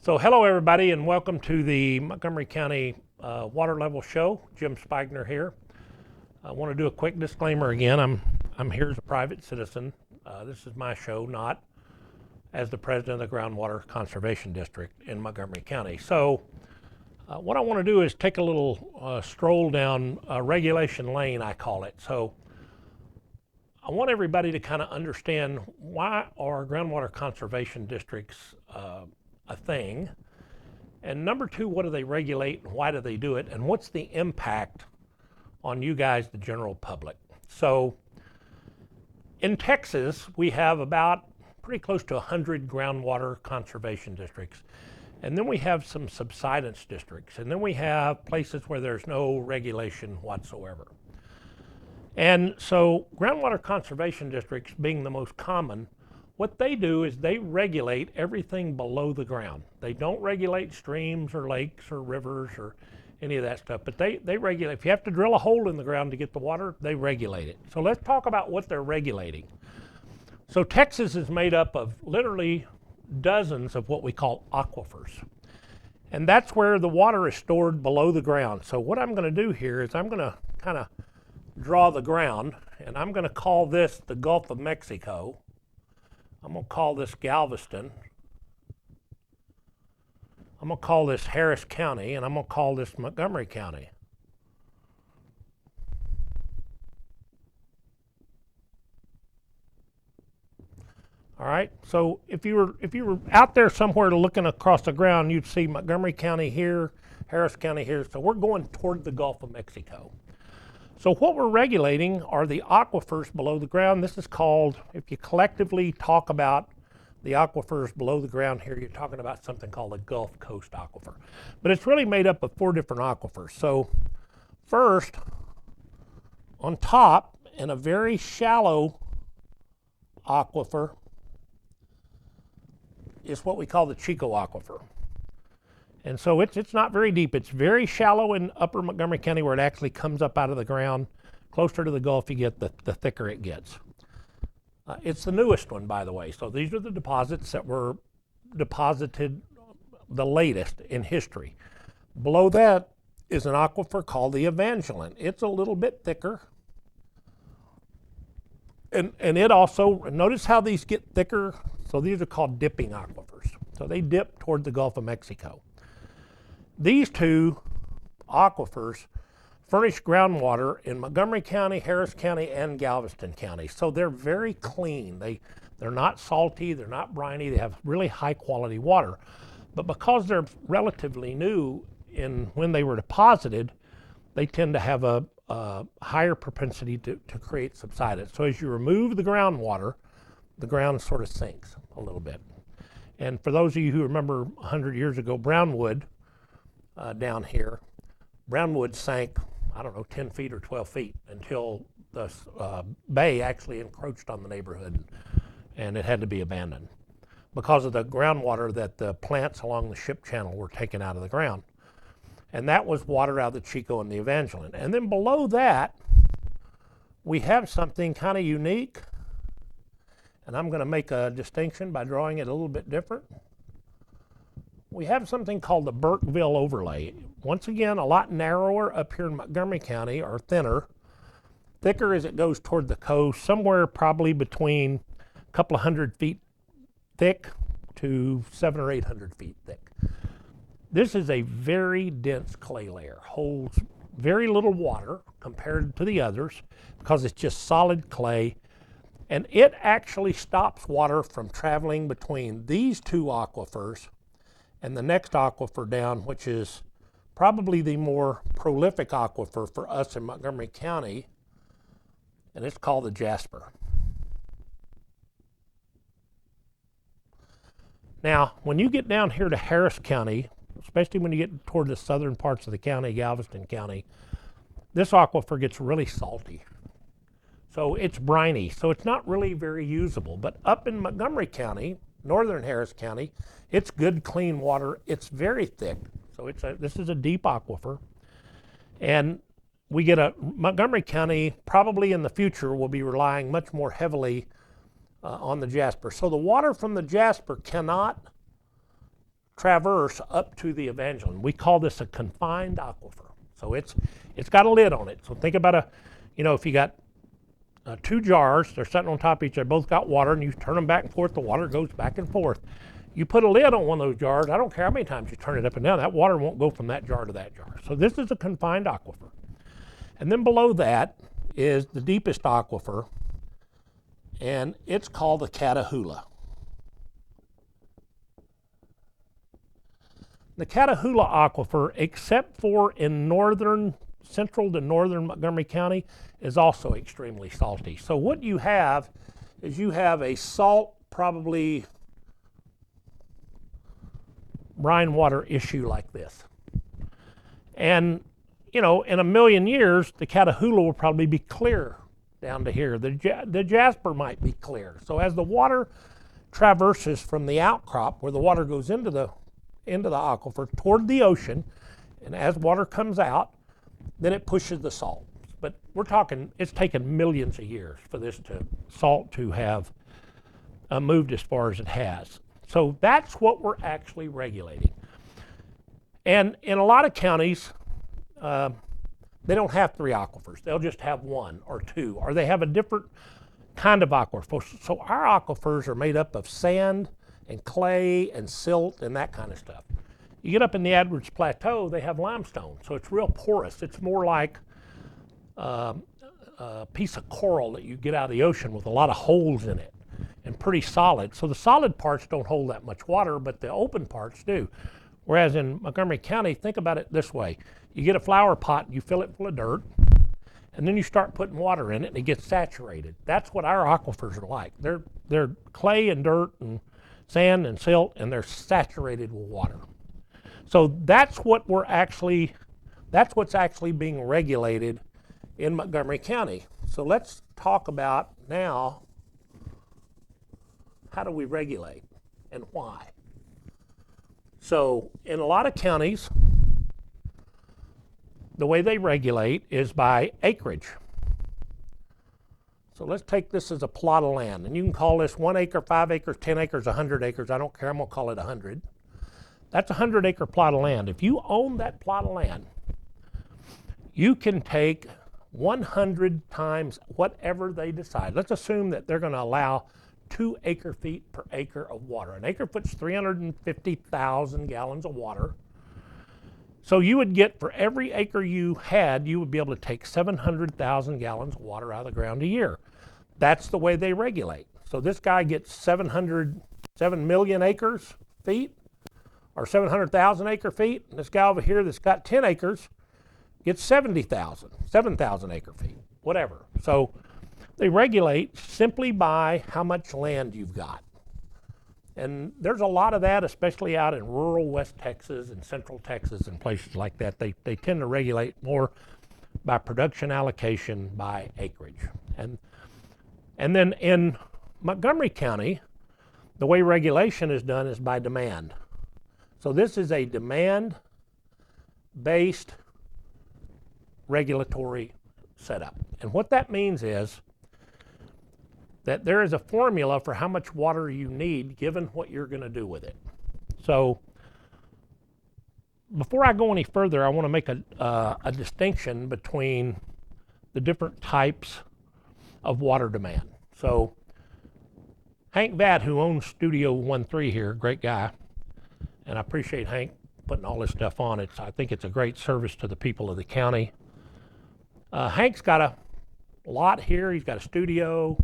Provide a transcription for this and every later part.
So hello everybody and welcome to the Montgomery County Water Level Show. Jim Spigener here. I want to do a quick disclaimer again. I'm here as a private citizen. This is my show, not as the president of the Groundwater Conservation District in Montgomery County. So what I want to do is take a little stroll down regulation lane, I call it. So I want everybody to kind of understand, why are groundwater conservation districts a thing, and number two, what do they regulate and why do they do it, and what's the impact on you guys, the general public. So in Texas, we have about pretty close to 100 groundwater conservation districts, and then we have some subsidence districts, and then we have places where there's no regulation whatsoever. And so groundwater conservation districts being the most common, what they do is they regulate everything below the ground. They don't regulate streams or lakes or rivers or any of that stuff, but they regulate. If you have to drill a hole in the ground to get the water, they regulate it. So let's talk about what they're regulating. So Texas is made up of literally dozens of what we call aquifers. And that's where the water is stored below the ground. So what I'm going to do here is I'm going to kind of draw the ground, and I'm going to call this the Gulf of Mexico. I'm going to call this Galveston. I'm going to call this Harris County, and I'm going to call this Montgomery County. All right, so if you were out there somewhere looking across the ground, you'd see Montgomery County here, Harris County here. So we're going toward the Gulf of Mexico. So what we're regulating are the aquifers below the ground. This is called, if you collectively talk about the aquifers below the ground here, you're talking about something called a Gulf Coast aquifer. But it's really made up of 4 different aquifers. So first, on top, in a very shallow aquifer, is what we call the Chico aquifer. And so it's not very deep. It's very shallow in upper Montgomery County, where it actually comes up out of the ground. Closer to the Gulf you get, the thicker it gets. It's the newest one, by the way. So these are the deposits that were deposited the latest in history. Below that is an aquifer called the Evangeline. It's a little bit thicker. And it also, notice how these get thicker. So these are called dipping aquifers. So they dip toward the Gulf of Mexico. These 2 aquifers furnish groundwater in Montgomery County, Harris County, and Galveston County. So they're very clean. They're not salty, they're not briny, they have really high quality water. But because they're relatively new when they were deposited, they tend to have a higher propensity to create subsidence. So as you remove the groundwater, the ground sort of sinks a little bit. And for those of you who remember 100 years ago, Brownwood, down here, Brownwood sank, I don't know, 10 feet or 12 feet until the bay actually encroached on the neighborhood, and it had to be abandoned because of the groundwater that the plants along the ship channel were taking out of the ground. And that was water out of the Chico and the Evangeline. And then below that, we have something kind of unique, and I'm going to make a distinction by drawing it a little bit different. We have something called the Burkeville overlay. Once again, a lot narrower up here in Montgomery County, or thinner. Thicker as it goes toward the coast, somewhere probably between a couple of 100 feet thick to 700 or 800 feet thick. This is a very dense clay layer, holds very little water compared to the others because it's just solid clay, and it actually stops water from traveling between these 2 aquifers and the next aquifer down, which is probably the more prolific aquifer for us in Montgomery County, and it's called the Jasper. Now, when you get down here to Harris County, especially when you get toward the southern parts of the county, Galveston County, this aquifer gets really salty. So it's briny, so it's not really very usable. But up in Montgomery County, northern Harris County, it's good, clean water. It's very thick. So this is a deep aquifer. And we get Montgomery County probably in the future will be relying much more heavily on the Jasper. So the water from the Jasper cannot traverse up to the Evangeline. We call this a confined aquifer. So it's got a lid on it. So think about if you got two jars, they're sitting on top of each other, both got water, and you turn them back and forth, the water goes back and forth. You put a lid on one of those jars, I don't care how many times you turn it up and down, that water won't go from that jar to that jar. So this is a confined aquifer. And then below that is the deepest aquifer, and it's called the Catahoula. The Catahoula aquifer, except for in central to northern Montgomery County, is also extremely salty. So what you have is you have a salt, probably brine water issue like this. And, in a million years, the Catahoula will probably be clear down to here. The Jasper might be clear. So as the water traverses from the outcrop, where the water goes into the aquifer, toward the ocean, and as water comes out, then it pushes the salt. But we're talking, it's taken millions of years for this salt to have moved as far as it has. So that's what we're actually regulating. And in a lot of counties, they don't have 3 aquifers. They'll just have 1 or 2, or they have a different kind of aquifer. So our aquifers are made up of sand and clay and silt and that kind of stuff. You get up in the Edwards Plateau, they have limestone, so it's real porous. It's more like a piece of coral that you get out of the ocean with a lot of holes in it and pretty solid. So the solid parts don't hold that much water, but the open parts do. Whereas in Montgomery County, think about it this way. You get a flower pot, you fill it full of dirt, and then you start putting water in it and it gets saturated. That's what our aquifers are like. They're clay and dirt and sand and silt, and they're saturated with water. So that's what's actually being regulated in Montgomery County. So let's talk about now, how do we regulate and why? So in a lot of counties, the way they regulate is by acreage. So let's take this as a plot of land, and you can call this 1 acre, 5 acres, 10 acres, 100 acres. I don't care, I'm gonna call it 100. That's a 100-acre plot of land. If you own that plot of land, you can take 100 times whatever they decide. Let's assume that they're gonna allow 2 acre-feet per acre of water. An acre-foot's 350,000 gallons of water. So you would get, for every acre you had, you would be able to take 700,000 gallons of water out of the ground a year. That's the way they regulate. So this guy gets 7 million acres feet, or 700,000 acre feet, and this guy over here that's got 10 acres gets 7,000 acre feet, whatever. So they regulate simply by how much land you've got. And there's a lot of that, especially out in rural West Texas and Central Texas and places like that. They tend to regulate more by production allocation, by acreage. And then in Montgomery County, the way regulation is done is by demand. So this is a demand-based regulatory setup. And what that means is that there is a formula for how much water you need given what you're going to do with it. So before I go any further, I want to make a distinction between the different types of water demand. So Hank Vatt, who owns Studio 13 here, great guy, and I appreciate Hank putting all this stuff on. I think it's a great service to the people of the county. Hank's got a lot here. He's got a studio.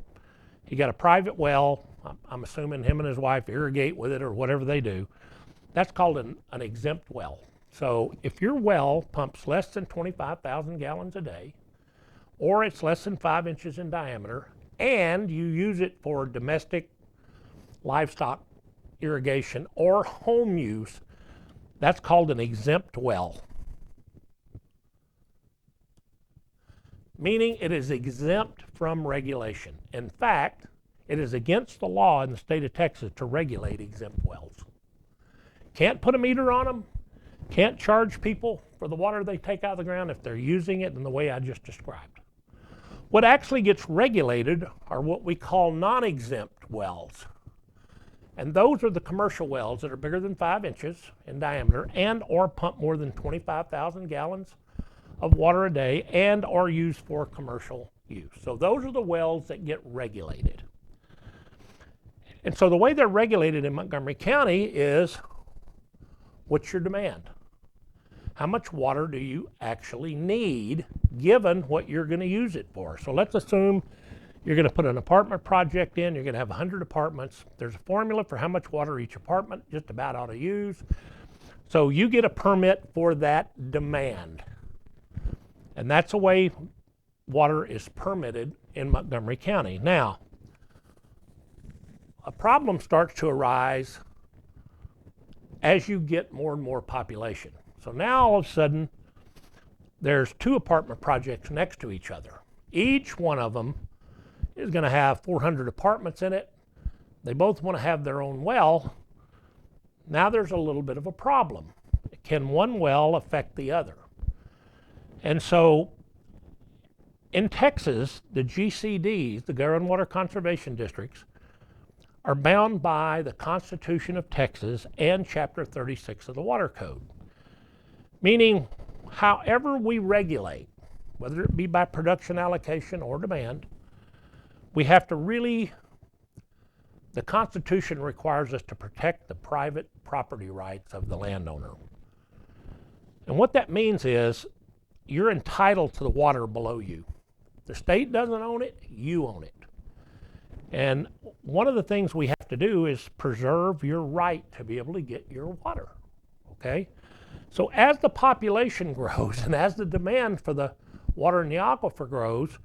He got a private well. I'm assuming him and his wife irrigate with it or whatever they do. That's called an exempt well. So if your well pumps less than 25,000 gallons a day, or it's less than 5 inches in diameter, and you use it for domestic livestock irrigation or home use, that's called an exempt well. Meaning it is exempt from regulation. In fact, it is against the law in the state of Texas to regulate exempt wells. Can't put a meter on them, can't charge people for the water they take out of the ground if they're using it in the way I just described. What actually gets regulated are what we call non-exempt wells. And those are the commercial wells that are bigger than 5 inches in diameter and or pump more than 25,000 gallons of water a day and are used for commercial use. So those are the wells that get regulated. And so the way they're regulated in Montgomery County is, what's your demand? How much water do you actually need given what you're going to use it for? So let's assume you're going to put an apartment project in, you're going to have 100 apartments. There's a formula for how much water each apartment just about ought to use. So you get a permit for that demand. And that's the way water is permitted in Montgomery County. Now, a problem starts to arise as you get more and more population. So now all of a sudden, there's 2 apartment projects next to each other. Each one of them is going to have 400 apartments in it. They both want to have their own well. Now there's a little bit of a problem. Can one well affect the other? And so in Texas, the GCDs, the Groundwater Conservation Districts, are bound by the Constitution of Texas and Chapter 36 of the Water Code. Meaning, however we regulate, whether it be by production allocation or demand, we have to really, the Constitution requires us to protect the private property rights of the landowner. And what that means is you're entitled to the water below you. The state doesn't own it, you own it. And one of the things we have to do is preserve your right to be able to get your water, okay? So as the population grows and as the demand for the water in the aquifer grows,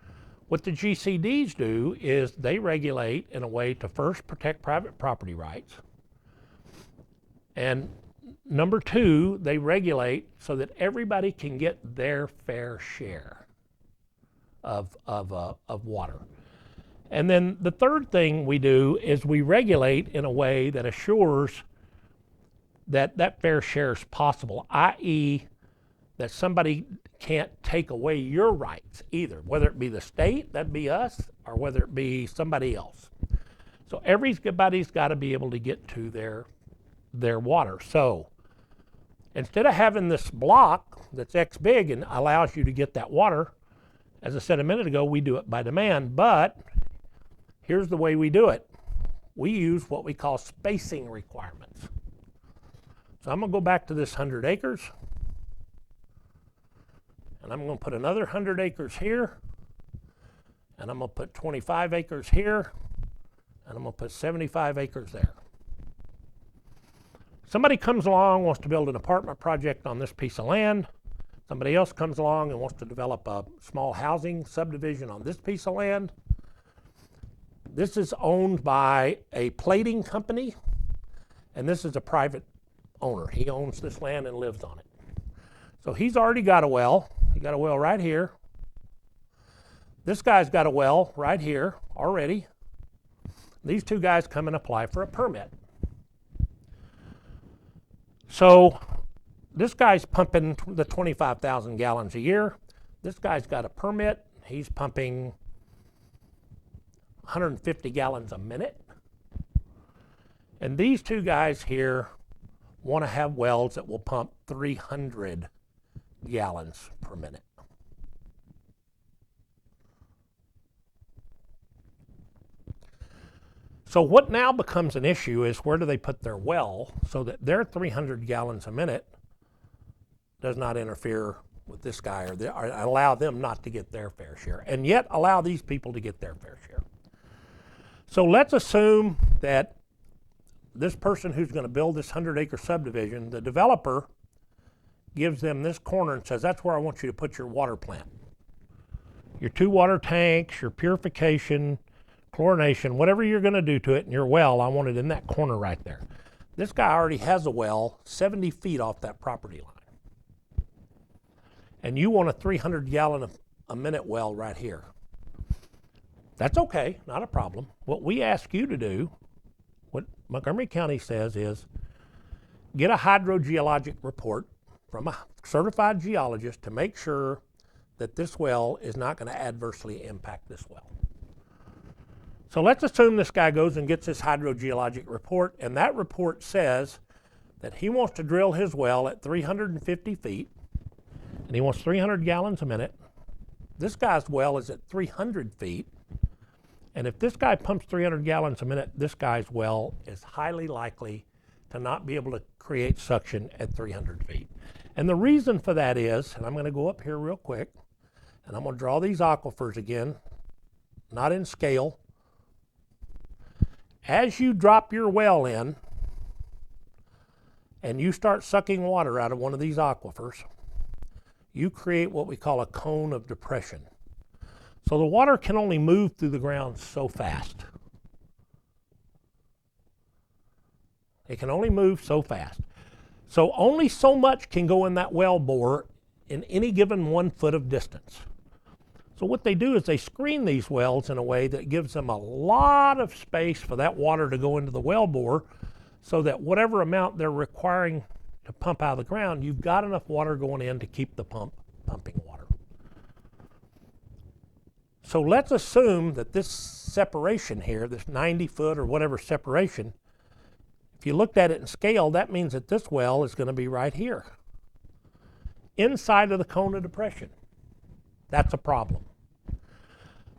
what the GCDs do is they regulate in a way to first protect private property rights. And number 2, they regulate so that everybody can get their fair share of water. And then the third thing we do is we regulate in a way that assures that that fair share is possible, i.e. that somebody can't take away your rights either, whether it be the state, that'd be us, or whether it be somebody else. So everybody's got to be able to get to their water. So instead of having this block that's X big and allows you to get that water, as I said a minute ago, we do it by demand, but here's the way we do it. We use what we call spacing requirements. So I'm going to go back to this 100 acres, and I'm going to put another 100 acres here, and I'm going to put 25 acres here, and I'm going to put 75 acres there. Somebody comes along, wants to build an apartment project on this piece of land. Somebody else comes along and wants to develop a small housing subdivision on this piece of land. This is owned by a plating company, and this is a private owner. He owns this land and lives on it. So he's already got a well. He got a well right here. This guy's got a well right here already. These 2 guys come and apply for a permit. So this guy's pumping the 25,000 gallons a year. This guy's got a permit. He's pumping 150 gallons a minute. And these 2 guys here want to have wells that will pump 300 gallons per minute. So what now becomes an issue is where do they put their well so that their 300 gallons a minute does not interfere with this guy or allow them not to get their fair share, and yet allow these people to get their fair share. So let's assume that this person who's going to build this 100-acre subdivision, the developer gives them this corner and says, that's where I want you to put your water plant. Your 2 water tanks, your purification, chlorination, whatever you're going to do to it in your well, I want it in that corner right there. This guy already has a well 70 feet off that property line. And you want a 300 gallon a minute well right here. That's okay, not a problem. What we ask you to do, what Montgomery County says is, get a hydrogeologic report from a certified geologist to make sure that this well is not going to adversely impact this well. So let's assume this guy goes and gets his hydrogeologic report, and that report says that he wants to drill his well at 350 feet, and he wants 300 gallons a minute. This guy's well is at 300 feet, and if this guy pumps 300 gallons a minute, this guy's well is highly likely to not be able to create suction at 300 feet. And the reason for that is, and I'm going to go up here real quick, and I'm going to draw these aquifers again, not in scale. As you drop your well in and you start sucking water out of one of these aquifers, you create what we call a cone of depression. So the water can only move through the ground so fast. It can only move so fast. So only so much can go in that well bore in any given 1 foot of distance. So what they do is they screen these wells in a way that gives them a lot of space for that water to go into the well bore, so that whatever amount they're requiring to pump out of the ground, you've got enough water going in to keep the pump pumping water. So let's assume that this separation here, this 90 foot or whatever separation, if you looked at it in scale, that means that this well is going to be right here, inside of the cone of depression. That's a problem.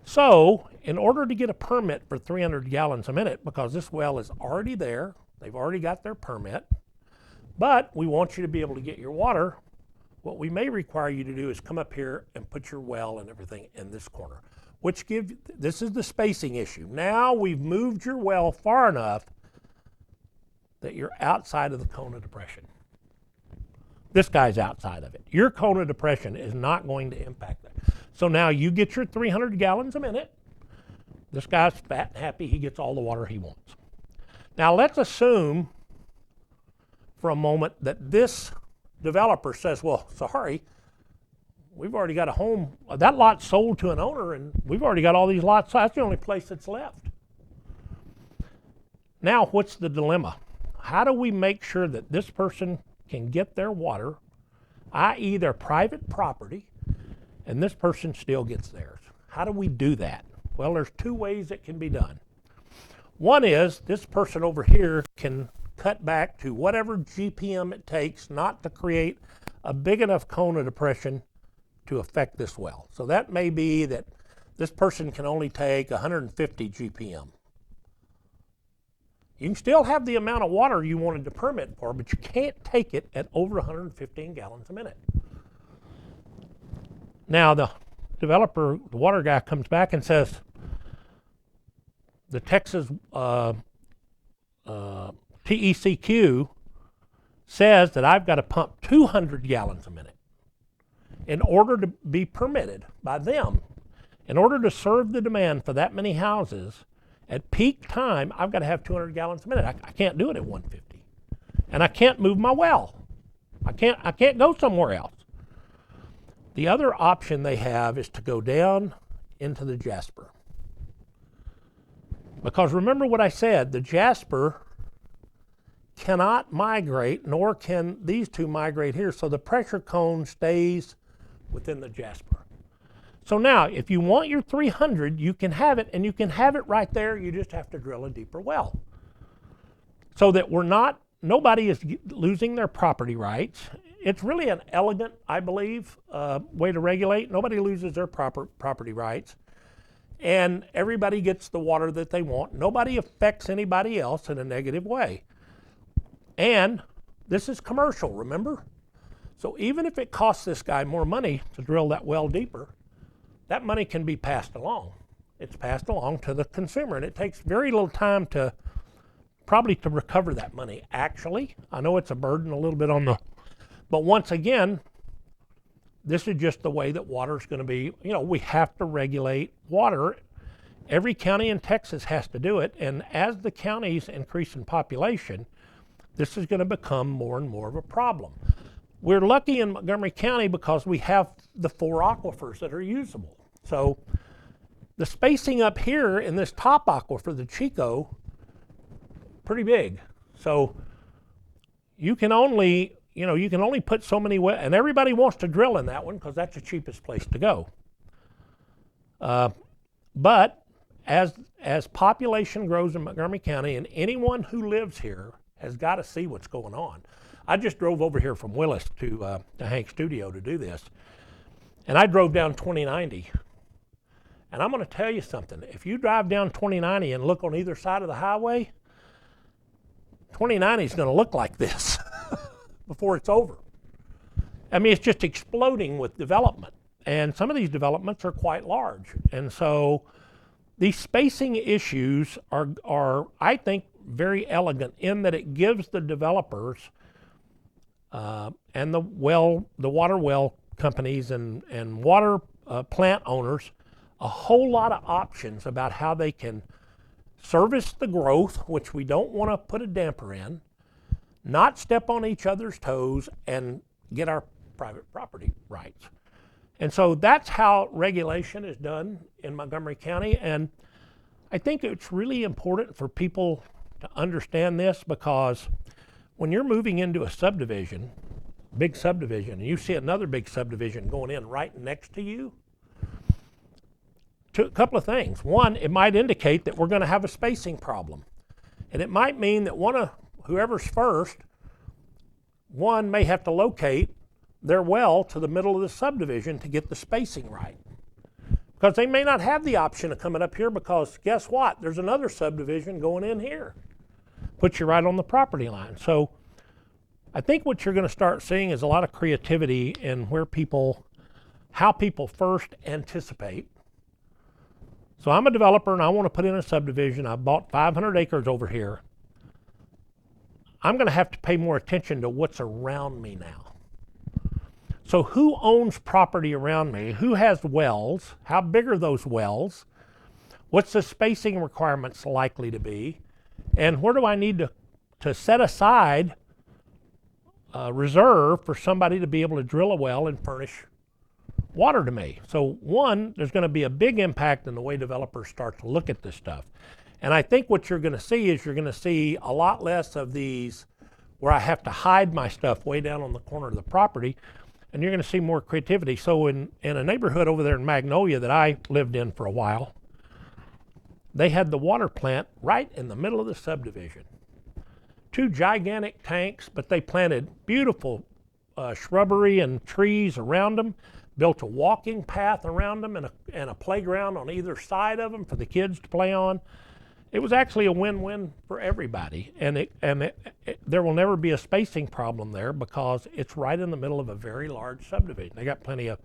So in order to get a permit for 300 gallons a minute, because this well is already there, they've already got their permit, but we want you to be able to get your water, what we may require you to do is come up here and put your well and everything in this corner, which this is the spacing issue. Now we've moved your well far enough that you're outside of the cone of depression. This guy's outside of it. Your cone of depression is not going to impact that. So now you get your 300 gallons a minute. This guy's fat and happy. He gets all the water he wants. Now let's assume for a moment that this developer says, well, sorry, we've already got a home. That lot's sold to an owner, and we've already got all these lots. That's the only place that's left. Now, what's the dilemma? How do we make sure that this person can get their water, i.e. their private property, and this person still gets theirs? How do we do that? Well, there's 2 ways it can be done. One is this person over here can cut back to whatever GPM it takes not to create a big enough cone of depression to affect this well. So that may be that this person can only take 150 GPM. You can still have the amount of water you wanted to permit for, but you can't take it at over 115 gallons a minute. Now the developer, the water guy, comes back and says, the Texas TECQ says that I've got to pump 200 gallons a minute in order to be permitted by them. In order to serve the demand for that many houses, at peak time, I've got to have 200 gallons a minute. I can't do it at 150. And I can't move my well. I can't go somewhere else. The other option they have is to go down into the Jasper. Because remember what I said, the Jasper cannot migrate, nor can these two migrate here, so the pressure cone stays within the Jasper. So now, if you want your 300, you can have it, and you can have it right there. You just have to drill a deeper well. So that nobody is losing their property rights. It's really an elegant, I believe, way to regulate. Nobody loses their property rights. And everybody gets the water that they want. Nobody affects anybody else in a negative way. And this is commercial, remember? So even if it costs this guy more money to drill that well deeper, that money can be passed along. It's passed along to the consumer, and it takes very little time to recover that money. Actually, I know it's a burden a little bit on the, but once again, this is just the way that water is going to be. We have to regulate water. Every county in Texas has to do it, and as the counties increase in population, this is going to become more and more of a problem. We're lucky in Montgomery County because we have the 4 aquifers that are usable. So the spacing up here in this top aquifer, the Chico, pretty big. So you can only put so many wells, and everybody wants to drill in that one because that's the cheapest place to go. But as as population grows in Montgomery County, and anyone who lives here has got to see what's going on. I just drove over here from Willis to Hank's studio to do this, and I drove down 2090. And I'm going to tell you something. If you drive down 2090 and look on either side of the highway, 2090 is going to look like this before it's over. I mean, it's just exploding with development. And some of these developments are quite large. And so these spacing issues are I think, very elegant in that it gives the developers and the water well companies and water plant owners a whole lot of options about how they can service the growth, which we don't want to put a damper in, not step on each other's toes, and get our private property rights. And so that's how regulation is done in Montgomery County. And I think it's really important for people to understand this, because when you're moving into a subdivision, big subdivision, and you see another big subdivision going in right next to you, a couple of things. One, it might indicate that we're going to have a spacing problem. And it might mean that whoever's first, one may have to locate their well to the middle of the subdivision to get the spacing right. Because they may not have the option of coming up here, because guess what? There's another subdivision going in here. Puts you right on the property line. So I think what you're going to start seeing is a lot of creativity in how people first anticipate. So I'm a developer and I want to put in a subdivision. I bought 500 acres over here. I'm going to have to pay more attention to what's around me now. So who owns property around me? Who has wells? How big are those wells? What's the spacing requirements likely to be? And where do I need to set aside a reserve for somebody to be able to drill a well and furnish water to me? So one, there's going to be a big impact in the way developers start to look at this stuff. And I think what you're going to see is you're going to see a lot less of these where I have to hide my stuff way down on the corner of the property, and you're going to see more creativity. So in a neighborhood over there in Magnolia that I lived in for a while, they had the water plant right in the middle of the subdivision. 2 gigantic tanks, but they planted beautiful shrubbery and trees around them, built a walking path around them and a playground on either side of them for the kids to play on. It was actually a win-win for everybody, and there will never be a spacing problem there because it's right in the middle of a very large subdivision. They got plenty of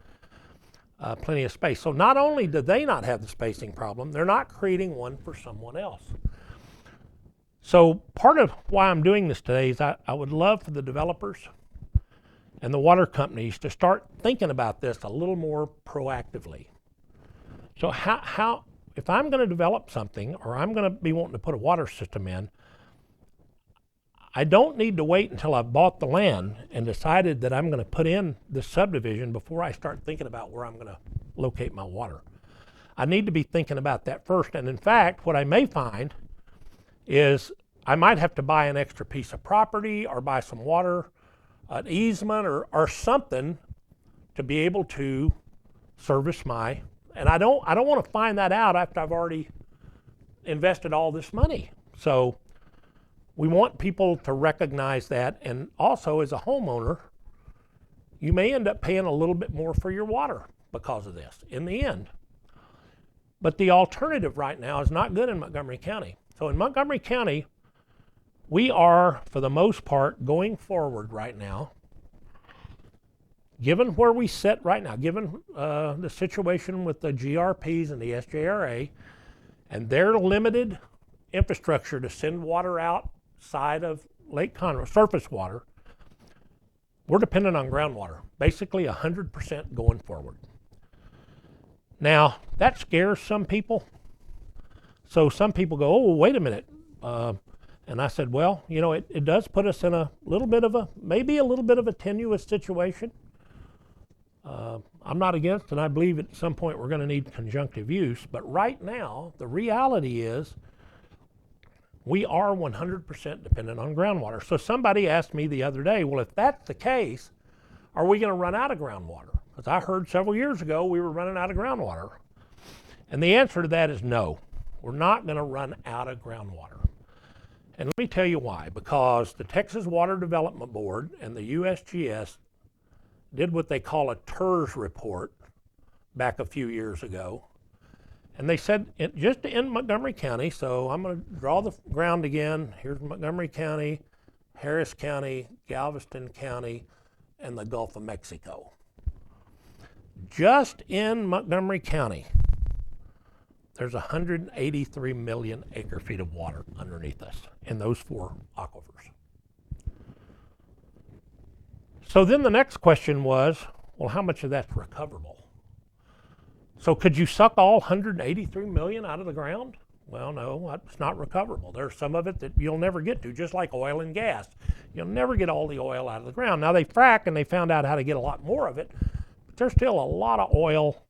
space. So not only do they not have the spacing problem, they're not creating one for someone else. So part of why I'm doing this today is I would love for the developers and the water companies to start thinking about this a little more proactively. So how if I'm going to develop something, or I'm going to be wanting to put a water system in, I don't need to wait until I've bought the land and decided that I'm going to put in this subdivision before I start thinking about where I'm going to locate my water. I need to be thinking about that first. And in fact, what I may find is I might have to buy an extra piece of property or buy some water, an easement or something to be able to service my, and I don't want to find that out after I've already invested all this money. So we want people to recognize that, and also as a homeowner, you may end up paying a little bit more for your water because of this in the end. But the alternative right now is not good in Montgomery County. So in Montgomery County, we are, for the most part, going forward right now, given where we sit right now, given the situation with the GRPs and the SJRA and their limited infrastructure to send water outside of Lake Conroe, surface water, we're dependent on groundwater, basically 100% going forward. Now, that scares some people. So some people go, oh, wait a minute. And I said, well, you know, it does put us in a little bit of maybe a little bit of a tenuous situation. I'm not against, and I believe at some point we're going to need conjunctive use. But right now, the reality is we are 100% dependent on groundwater. So somebody asked me the other day, well, if that's the case, are we going to run out of groundwater? Because I heard several years ago we were running out of groundwater. And the answer to that is no. we're not going to run out of groundwater. And let me tell you why. Because the Texas Water Development Board and the USGS did what they call a TERS report back a few years ago. And they said, just in Montgomery County, so I'm going to draw the ground again. Here's Montgomery County, Harris County, Galveston County, and the Gulf of Mexico. Just in Montgomery County, there's 183 million acre feet of water underneath us in those 4 aquifers. So then the next question was, well, how much of that's recoverable? So could you suck all 183 million out of the ground? Well, no, it's not recoverable. There's some of it that you'll never get to, just like oil and gas. You'll never get all the oil out of the ground. Now they frack and they found out how to get a lot more of it, but there's still a lot of oil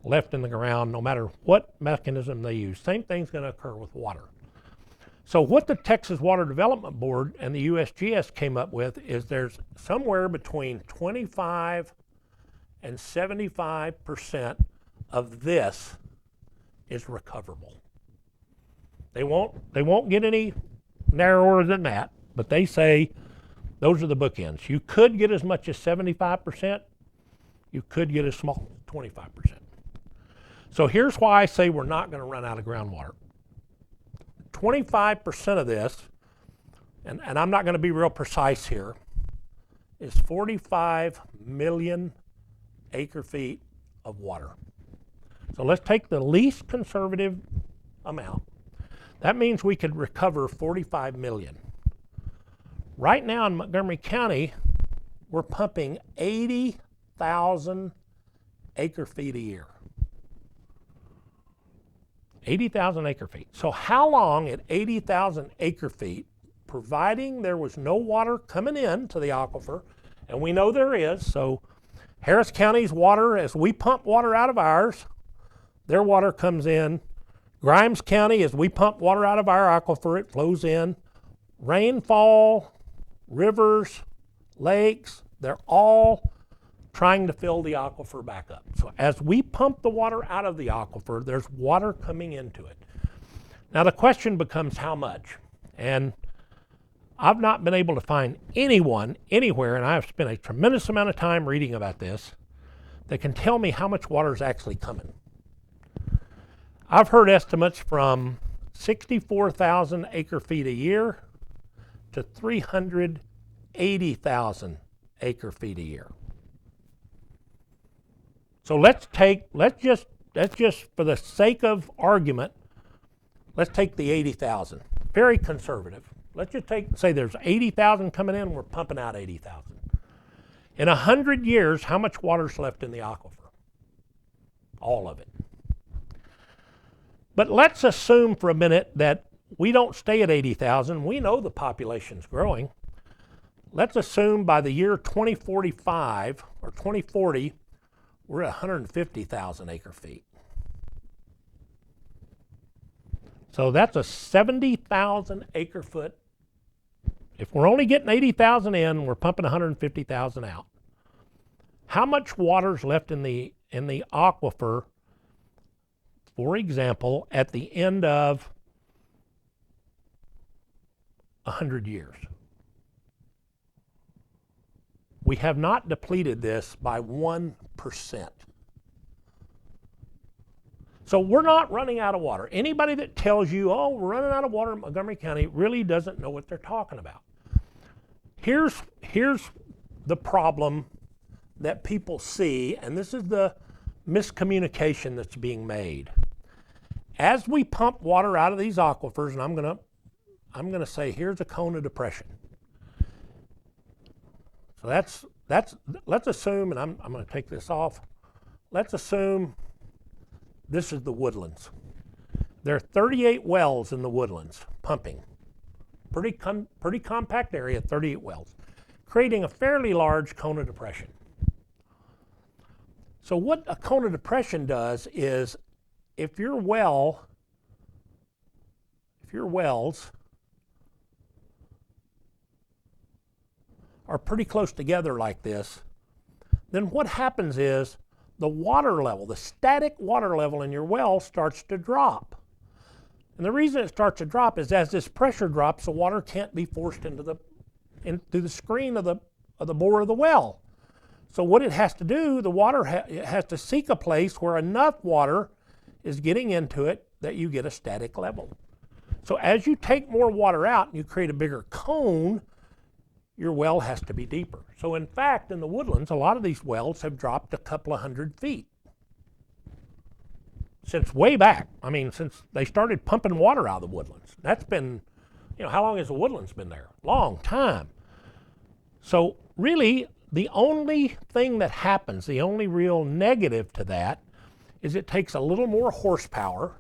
left in the ground no matter what mechanism they use. Same thing's going to occur with water. So what the Texas Water Development Board and the USGS came up with is there's somewhere between 25 and 75% of this is recoverable. They won't get any narrower than that, but they say those are the bookends. You could get as much as 75%. You could get as small as 25%. So here's why I say we're not going to run out of groundwater. 25% of this, and I'm not going to be real precise here, is 45 million acre feet of water. So let's take the least conservative amount. That means we could recover 45 million. Right now in Montgomery County, we're pumping 80,000 acre feet a year. 80,000 acre feet. So how long at 80,000 acre feet, providing there was no water coming in to the aquifer, and we know there is, so Harris County's water, as we pump water out of ours, their water comes in. Grimes County, as we pump water out of our aquifer, it flows in. Rainfall, rivers, lakes, they're all trying to fill the aquifer back up. So as we pump the water out of the aquifer, there's water coming into it. Now the question becomes how much? And I've not been able to find anyone anywhere, and I've spent a tremendous amount of time reading about this, that can tell me how much water is actually coming. I've heard estimates from 64,000 acre feet a year to 380,000 acre feet a year. So let's just for the sake of argument, let's take the 80,000. Very conservative. Let's just say there's 80,000 coming in, we're pumping out 80,000. In 100 years, how much water's left in the aquifer? All of it. But let's assume for a minute that we don't stay at 80,000. We know the population's growing. Let's assume by the year 2045 or 2040, we're at 150,000 acre feet. So that's a 70,000 acre foot. If we're only getting 80,000 in, we're pumping 150,000 out. How much water's left in the aquifer, for example, at the end of 100 years? We have not depleted this by 1%. So we're not running out of water. Anybody that tells you, oh, we're running out of water in Montgomery County really doesn't know what they're talking about. Here's the problem that people see, and this is the miscommunication that's being made. As we pump water out of these aquifers, and I'm gonna say here's a cone of depression. So let's assume, and I'm going to take this off. Let's assume this is the woodlands. There are 38 wells in the woodlands pumping. Pretty compact area, 38 wells, creating a fairly large cone of depression. So what a cone of depression does is, if your wells are pretty close together like this, then what happens is the water level, the static water level in your well starts to drop. And the reason it starts to drop is as this pressure drops, the water can't be forced into the screen of the bore of the well. So what it has to do, the water it has to seek a place where enough water is getting into it that you get a static level. So as you take more water out and you create a bigger cone, your well has to be deeper. So in fact, in the woodlands, a lot of these wells have dropped a couple of 100 feet. Since way back, I mean, since they started pumping water out of the woodlands. That's been, how long has the woodlands been there? Long time. So really, the only thing that happens, the only real negative to that, is it takes a little more horsepower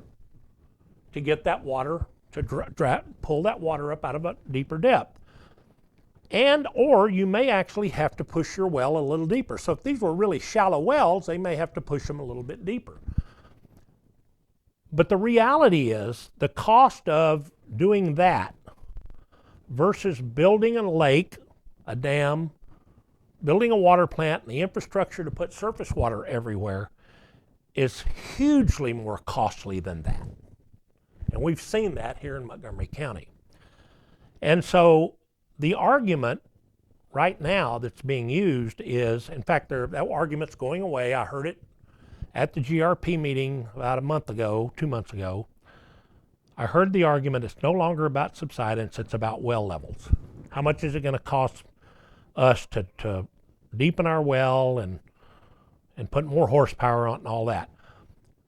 to get that water, to pull that water up out of a deeper depth. Or you may actually have to push your well a little deeper. So if these were really shallow wells, they may have to push them a little bit deeper. But the reality is the cost of doing that versus building a lake, a dam, building a water plant, and the infrastructure to put surface water everywhere is hugely more costly than that. And we've seen that here in Montgomery County. And so the argument right now that's being used is, in fact, that argument's going away. I heard it at the GRP meeting about a month ago, 2 months ago. I heard the argument, it's no longer about subsidence, it's about well levels. How much is it going to cost us to deepen our well and put more horsepower on it and all that?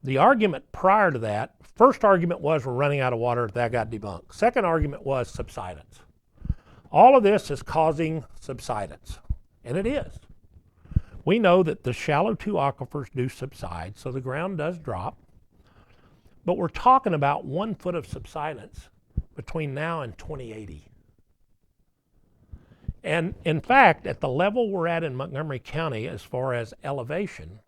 The argument prior to that, first argument was we're running out of water, that got debunked. Second argument was subsidence. All of this is causing subsidence, and it is. We know that the shallow 2 aquifers do subside, so the ground does drop. But we're talking about 1 foot of subsidence between now and 2080. And in fact, at the level we're at in Montgomery County as far as elevation,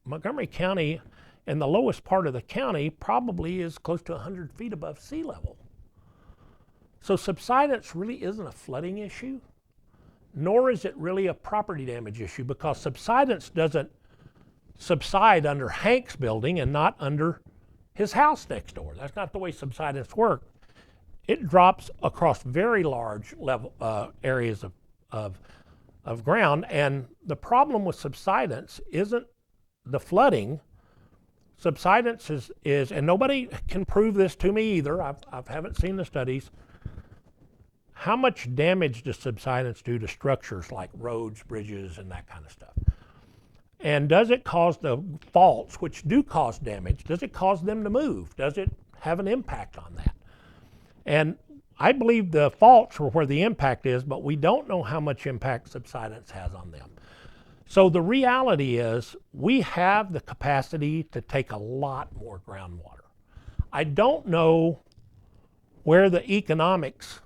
Montgomery County in the lowest part of the county probably is close to 100 feet above sea level. So subsidence really isn't a flooding issue, nor is it really a property damage issue, because subsidence doesn't subside under Hank's building and not under his house next door. That's not the way subsidence works. It drops across very large level areas of ground, and the problem with subsidence isn't the flooding. Subsidence is, and nobody can prove this to me either, I haven't seen the studies. How much damage does subsidence do to structures like roads, bridges, and that kind of stuff? And does it cause the faults, which do cause damage, does it cause them to move? Does it have an impact on that? And I believe the faults are where the impact is, but we don't know how much impact subsidence has on them. So the reality is we have the capacity to take a lot more groundwater. I don't know where the economics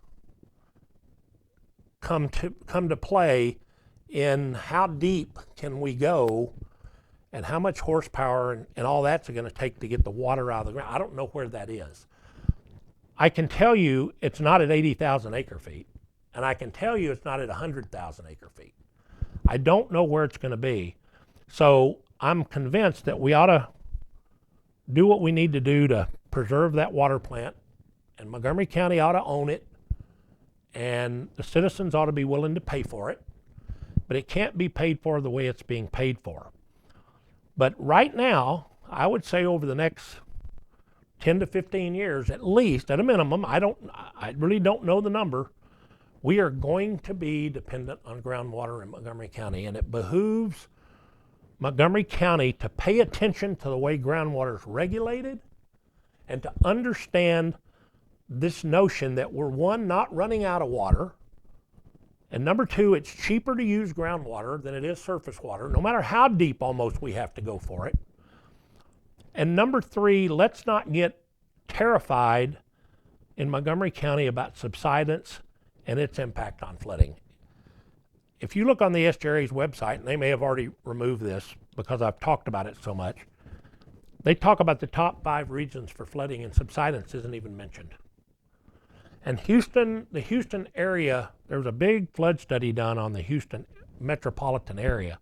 come to play in how deep can we go and how much horsepower and all that's going to take to get the water out of the ground. I don't know where that is. I can tell you it's not at 80,000 acre feet, and I can tell you it's not at 100,000 acre feet. I don't know where it's going to be. So I'm convinced that we ought to do what we need to do to preserve that water plant, and Montgomery County ought to own it, and the citizens ought to be willing to pay for it, but it can't be paid for the way it's being paid for. But right now, I would say over the next 10 to 15 years, at least, at a minimum, I really don't know the number, we are going to be dependent on groundwater in Montgomery County, and it behooves Montgomery County to pay attention to the way groundwater is regulated and to understand this notion that we're, one, not running out of water, and number two, it's cheaper to use groundwater than it is surface water, no matter how deep almost we have to go for it. And number three, let's not get terrified in Montgomery County about subsidence and its impact on flooding. If you look on the SJRA's website, and they may have already removed this because I've talked about it so much, they talk about the top 5 regions for flooding, and subsidence isn't even mentioned. And Houston, the Houston area, there was a big flood study done on the Houston metropolitan area,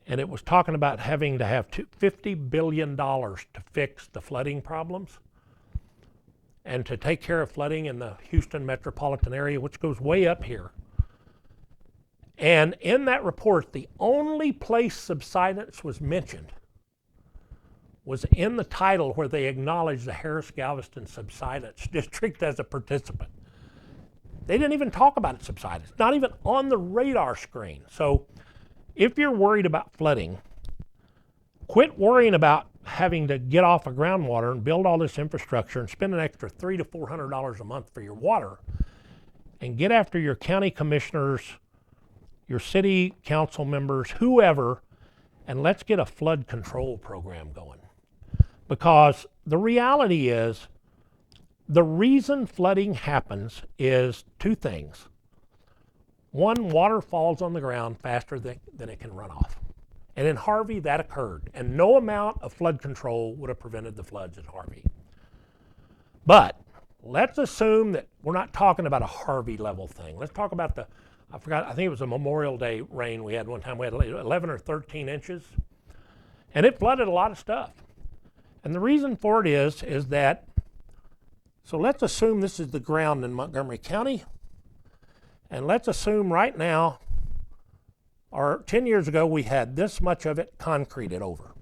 and it was talking about having to have $50 billion to fix the flooding problems. and to take care of flooding in the Houston metropolitan area, which goes way up here. And in that report, the only place subsidence was mentioned was in the title where they acknowledged the Harris-Galveston Subsidence District as a participant. They didn't even talk about its subsidence, not even on the radar screen. So if you're worried about flooding, quit worrying about having to get off of groundwater and build all this infrastructure and spend an extra $300 to $400 a month for your water, and get after your county commissioners, your city council members, whoever, and let's get a flood control program going. Because the reality is, the reason flooding happens is two things. One, water falls on the ground faster than it can run off. And in Harvey, that occurred. And no amount of flood control would have prevented the floods in Harvey. But let's assume that we're not talking about a Harvey level thing. Let's talk about I think it was a Memorial Day rain we had one time. We had 11 or 13 inches. And it flooded a lot of stuff. And the reason for it is that, so let's assume this is the ground in Montgomery County. And let's assume right now, or 10 years ago, we had this much of it concreted over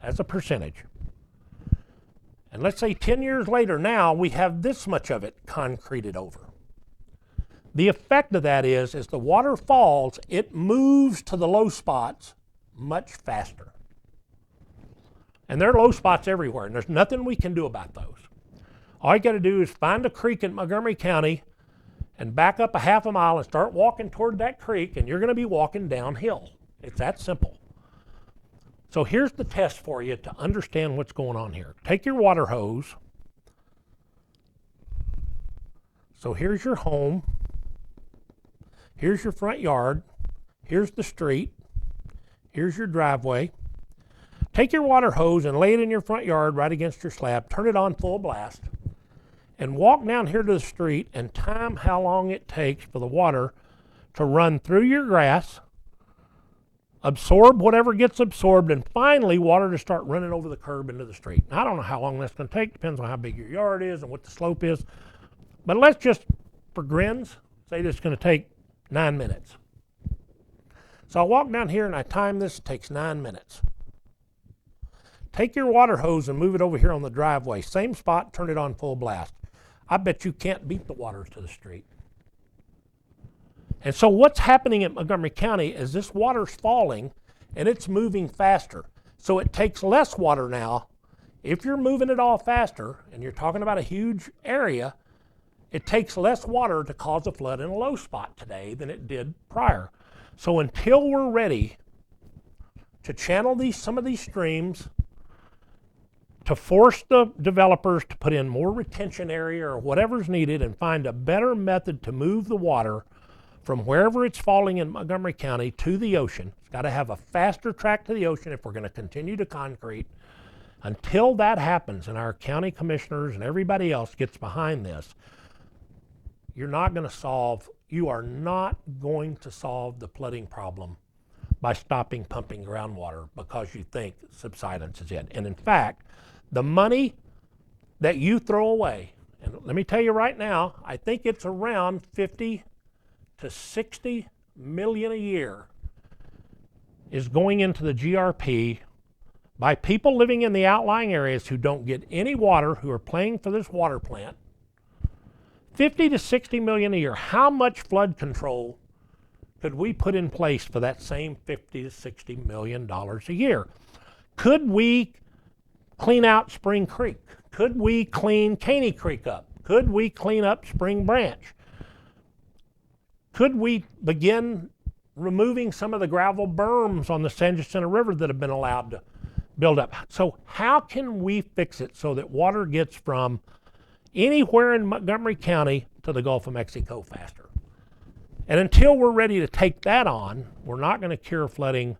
as a percentage. And let's say 10 years later now, we have this much of it concreted over. The effect of that is, as the water falls, it moves to the low spots much faster. And there are low spots everywhere, and there's nothing we can do about those. All you got to do is find a creek in Montgomery County and back up a half a mile and start walking toward that creek, and you're going to be walking downhill. It's that simple. So here's the test for you to understand what's going on here. Take your water hose. So here's your home. Here's your front yard. Here's the street. Here's your driveway. Take your water hose and lay it in your front yard right against your slab. Turn it on full blast. And walk down here to the street and time how long it takes for the water to run through your grass, absorb whatever gets absorbed, and finally water to start running over the curb into the street. Now, I don't know how long that's going to take. Depends on how big your yard is and what the slope is. But let's just, for grins, say this is going to take 9 minutes. So I walk down here and I time this. It takes 9 minutes. Take your water hose and move it over here on the driveway. Same spot, turn it on full blast. I bet you can't beat the water to the street. And so what's happening in Montgomery County is this water's falling and it's moving faster. So it takes less water now. If you're moving it all faster, and you're talking about a huge area, it takes less water to cause a flood in a low spot today than it did prior. So until we're ready to channel some of these streams, to force the developers to put in more retention area or whatever's needed and find a better method to move the water from wherever it's falling in Montgomery County to the ocean. It's got to have a faster track to the ocean if we're going to continue to concrete. Until that happens and our county commissioners and everybody else gets behind this, you are not going to solve the flooding problem by stopping pumping groundwater because you think subsidence is it. And in fact, the money that you throw away, and let me tell you right now, I think it's around 50 to 60 million a year is going into the GRP by people living in the outlying areas who don't get any water, who are paying for this water plant. 50 to 60 million a year. How much flood control could we put in place for that same 50 to 60 million dollars a year? Could we clean out Spring Creek? Could we clean Caney Creek up? Could we clean up Spring Branch? Could we begin removing some of the gravel berms on the San Jacinto River that have been allowed to build up? So how can we fix it so that water gets from anywhere in Montgomery County to the Gulf of Mexico faster? And until we're ready to take that on, we're not going to cure flooding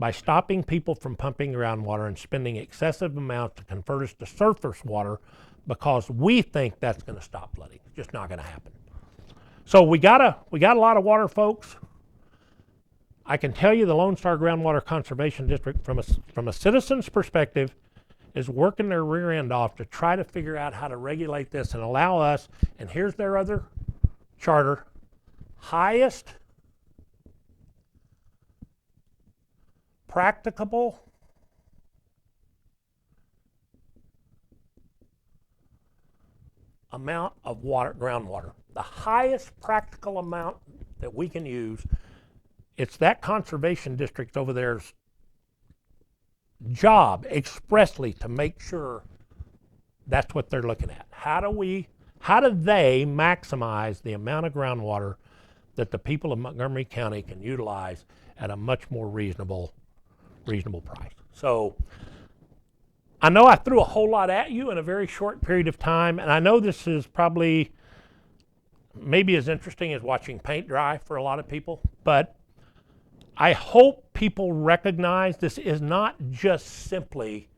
by stopping people from pumping groundwater and spending excessive amounts to convert us to surface water because we think that's going to stop flooding. It's just not going to happen. So we got a lot of water, folks. I can tell you the Lone Star Groundwater Conservation District, from a citizen's perspective, is working their rear end off to try to figure out how to regulate this and allow us, and here's their other charter, highest practicable amount of water, groundwater. The highest practical amount that we can use. It's that conservation district over there's job expressly to make sure that's what they're looking at. How do they maximize the amount of groundwater that the people of Montgomery County can utilize at a much more reasonable price? So I know I threw a whole lot at you in a very short period of time, and I know this is probably maybe as interesting as watching paint dry for a lot of people, but I hope people recognize this is not just simply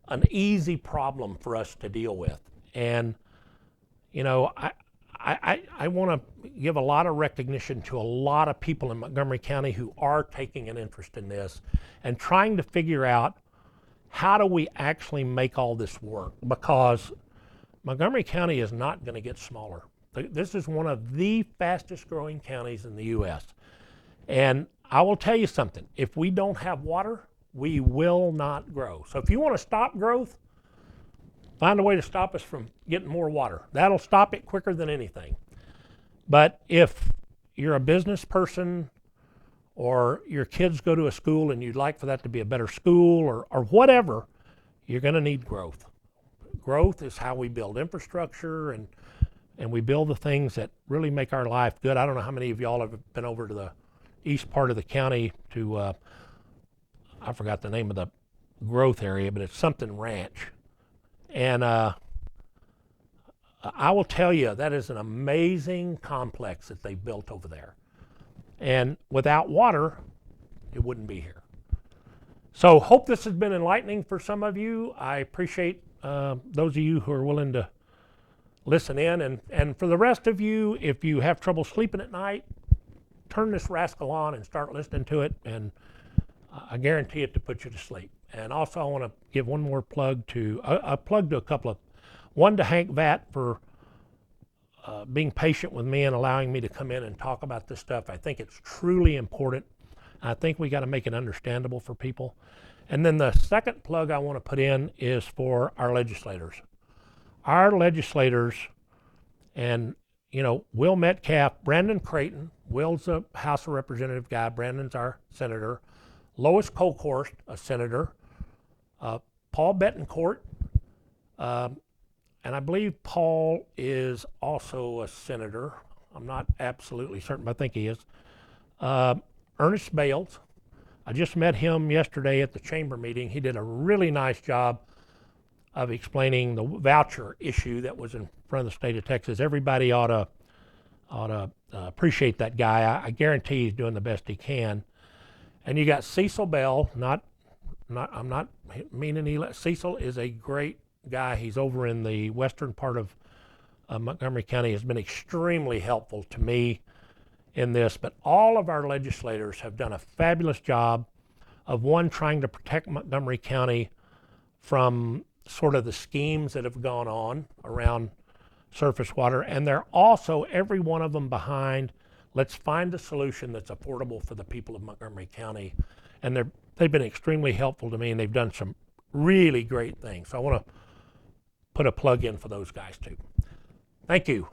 an easy problem for us to deal with. And, you know, I want to give a lot of recognition to a lot of people in Montgomery County who are taking an interest in this and trying to figure out how do we actually make all this work, because Montgomery County is not going to get smaller. This is one of the fastest growing counties in the U.S. And I will tell you something, if we don't have water, we will not grow. So if you want to stop growth, find a way to stop us from getting more water. That'll stop it quicker than anything. But if you're a business person or your kids go to a school and you'd like for that to be a better school or whatever, you're going to need growth. Growth is how we build infrastructure and we build the things that really make our life good. I don't know how many of y'all have been over to the east part of the county to, I forgot the name of the growth area, but it's something ranch. And I will tell you, that is an amazing complex that they built over there. And without water, it wouldn't be here. So hope this has been enlightening for some of you. I appreciate those of you who are willing to listen in. And for the rest of you, if you have trouble sleeping at night, turn this rascal on and start listening to it, and I guarantee it to put you to sleep. And also I want to give one more plug to, a plug to a couple of, one to Hank Vatt for being patient with me and allowing me to come in and talk about this stuff. I think it's truly important. I think we got to make it understandable for people. And then the second plug I want to put in is for our legislators. Our legislators, and you know, Will Metcalf, Brandon Creighton, Will's a House of Representative guy, Brandon's our senator, Lois Colkhorst, a senator, Paul Betancourt, and I believe Paul is also a senator. I'm not absolutely certain, but I think he is. Ernest Bales. I just met him yesterday at the chamber meeting. He did a really nice job of explaining the voucher issue that was in front of the state of Texas. Everybody ought to appreciate that guy. I guarantee he's doing the best he can. And you got Cecil Bell. I'm not meaning Cecil is a great guy. He's over in the western part of Montgomery County. Has been extremely helpful to me in this. But all of our legislators have done a fabulous job of, one, trying to protect Montgomery County from sort of the schemes that have gone on around surface water, and they're also, every one of them, behind let's find a solution that's affordable for the people of Montgomery County. And they've been extremely helpful to me, and they've done some really great things. So I want to put a plug in for those guys too. Thank you.